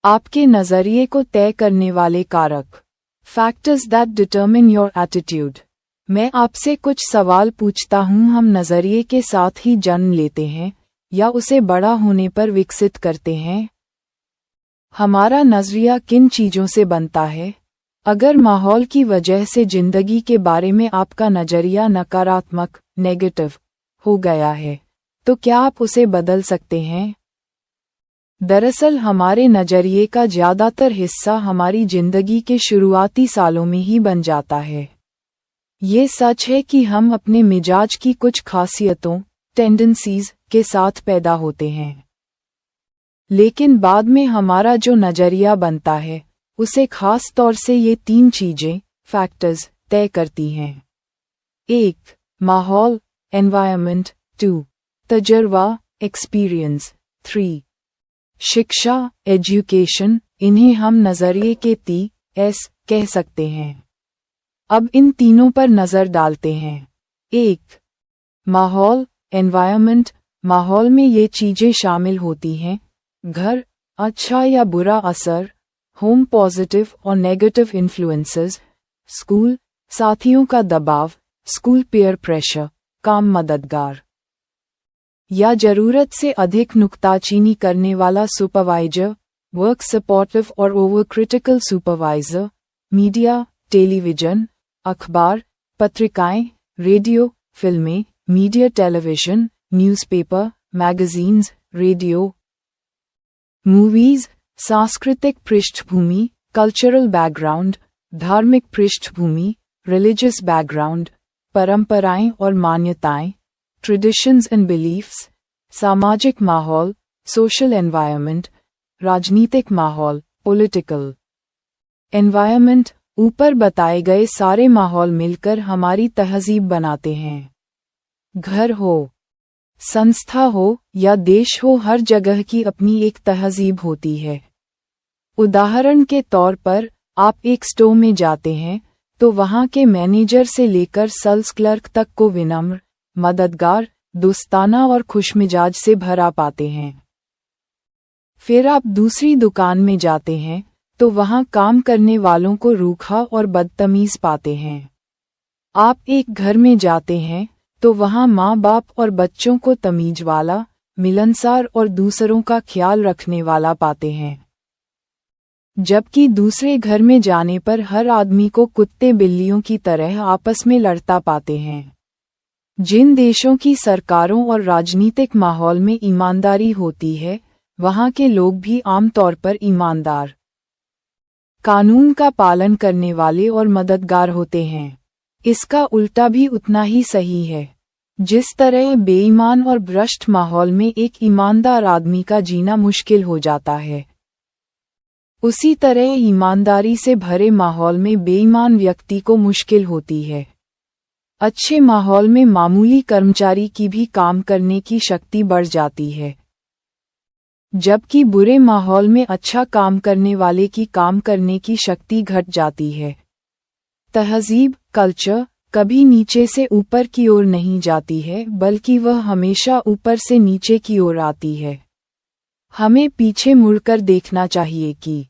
आपके नज़रिए को तय करने वाले कारक। Factors that determine your attitude. मैं आपसे कुछ सवाल पूछता हूँ। हम नज़रिए के साथ ही जन्म लेते हैं या उसे बड़ा होने पर विकसित करते हैं? हमारा नज़रिया किन चीज़ों से बनता है? अगर माहौल की वजह से जिंदगी के बारे में आपका नज़रिया नकारात्मक नेगेटिव हो गया है, तो क्या आप उसे बदल सकते हैं? दरअसल हमारे नज़रिए का ज़्यादातर हिस्सा हमारी जिंदगी के शुरुआती सालों में ही बन जाता है। ये सच है कि हम अपने मिजाज की कुछ खासियतों टेंडेंसीज के साथ पैदा होते हैं, लेकिन बाद में हमारा जो नज़रिया बनता है उसे खास तौर से ये 3 चीज़ें फैक्टर्स तय करती हैं। 1. माहौल एनवायरनमेंट। 2. तजुर्बा एक्सपीरियंस। 3. शिक्षा एजुकेशन। इन्हें हम नज़रिए के 3 S कह सकते हैं। अब इन तीनों पर नज़र डालते हैं। 1. माहौल एनवायरनमेंट। माहौल में ये चीज़ें शामिल होती हैं: घर, अच्छा या बुरा असर, होम पॉजिटिव और नेगेटिव इन्फ्लुएंसेस, स्कूल, साथियों का दबाव, स्कूल पीयर प्रेशर, काम मददगार या ज़रूरत से अधिक नुक्ताचीनी करने वाला सुपरवाइजर, वर्क सपोर्टिव और over critical supervisor, media, television, अखबार, पत्रिकाएं, रेडियो, फिल्में, media, television, newspaper, magazines, radio, movies, सांस्कृतिक पृष्ठभूमि, कल्चरल बैकग्राउंड, धार्मिक पृष्ठभूमि, रिलीजियस बैकग्राउंड, परंपराएं और मान्यताएं, ट्रेडिशंस एंड बिलीफ्स, सामाजिक माहौल, सोशल एनवायरनमेंट, राजनीतिक माहौल, पॉलिटिकल एनवायरनमेंट। ऊपर बताए गए सारे माहौल मिलकर हमारी तहजीब बनाते हैं। घर हो, संस्था हो या देश हो, हर जगह की अपनी एक तहजीब होती है। उदाहरण के तौर पर आप एक स्टोर में जाते हैं तो वहाँ के मैनेजर से लेकर सेल्स क्लर्क तक को विनम्र, मददगार, दोस्ताना और खुशमिजाज से भरा पाते हैं। फिर आप दूसरी दुकान में जाते हैं तो वहाँ काम करने वालों को रूखा और बदतमीज पाते हैं। आप एक घर में जाते हैं तो वहाँ माँ बाप और बच्चों को तमीज वाला, मिलनसार और दूसरों का ख्याल रखने वाला पाते हैं। जबकि दूसरे घर में जाने पर हर आदमी को कुत्ते बिल्लियों की तरह आपस में लड़ता पाते हैं। जिन देशों की सरकारों और राजनीतिक माहौल में ईमानदारी होती है, वहाँ के लोग भी आमतौर पर ईमानदार, कानून का पालन करने वाले और मददगार होते हैं। इसका उल्टा भी उतना ही सही है। जिस तरह बेईमान और भ्रष्ट माहौल में एक ईमानदार आदमी का जीना मुश्किल हो जाता है, उसी तरह ईमानदारी से भरे माहौल में बेईमान व्यक्ति को मुश्किल होती है। अच्छे माहौल में मामूली कर्मचारी की भी काम करने की शक्ति बढ़ जाती है, जबकि बुरे माहौल में अच्छा काम करने वाले की काम करने की शक्ति घट जाती है। तहजीब कल्चर कभी नीचे से ऊपर की ओर नहीं जाती है, बल्कि वह हमेशा ऊपर से नीचे की ओर आती है। हमें पीछे मुड़कर देखना चाहिए कि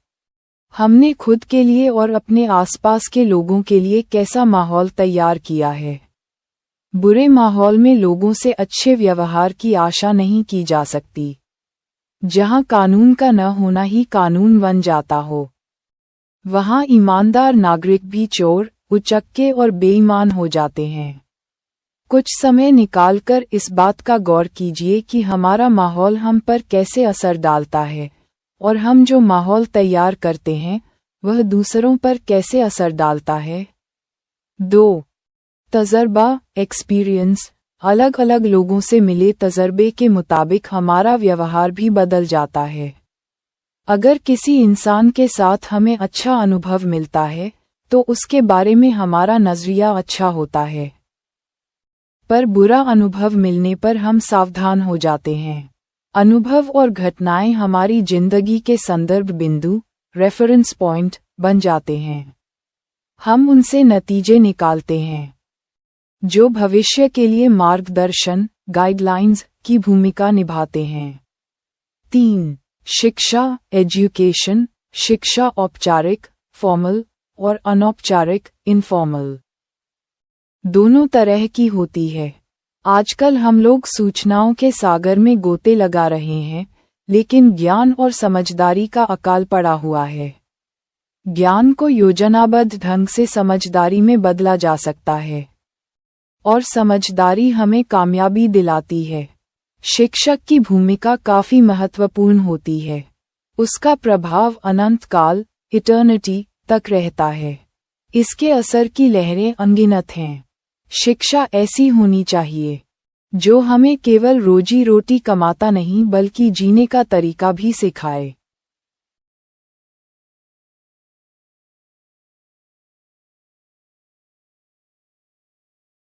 हमने खुद के लिए और अपने आसपास के लोगों के लिए कैसा माहौल तैयार किया है। बुरे माहौल में लोगों से अच्छे व्यवहार की आशा नहीं की जा सकती। जहां कानून का न होना ही कानून बन जाता हो, वहां ईमानदार नागरिक भी चोर, उचक्के और बेईमान हो जाते हैं। कुछ समय निकालकर इस बात का गौर कीजिए कि हमारा माहौल हम पर कैसे असर डालता है और हम जो माहौल तैयार करते हैं वह दूसरों पर कैसे असर डालता है। 2. तजर्बा एक्सपीरियंस। अलग अलग लोगों से मिले तजर्बे के मुताबिक हमारा व्यवहार भी बदल जाता है। अगर किसी इंसान के साथ हमें अच्छा अनुभव मिलता है तो उसके बारे में हमारा नजरिया अच्छा होता है, पर बुरा अनुभव मिलने पर हम सावधान हो जाते हैं। अनुभव और घटनाएं हमारी जिंदगी के संदर्भ बिंदु रेफरेंस पॉइंट बन जाते हैं। हम उनसे नतीजे निकालते हैं जो भविष्य के लिए मार्गदर्शन गाइडलाइंस की भूमिका निभाते हैं। 3. शिक्षा, एजुकेशन, शिक्षा औपचारिक, फॉर्मल, और अनौपचारिक, इनफॉर्मल। दोनों तरह की होती है। आजकल हम लोग सूचनाओं के सागर में गोते लगा रहे हैं, लेकिन ज्ञान और समझदारी का अकाल पड़ा हुआ है। ज्ञान को योजनाबद्ध ढंग से समझदारी में बदला जा सकता है, और समझदारी हमें कामयाबी दिलाती है। शिक्षक की भूमिका काफी महत्वपूर्ण होती है। उसका प्रभाव अनंत काल, इटर्निटी, तक रहता है। इसके असर की लहरें अनगिनत हैं। शिक्षा ऐसी होनी चाहिए जो हमें केवल रोजी रोटी कमाता नहीं बल्कि जीने का तरीका भी सिखाए।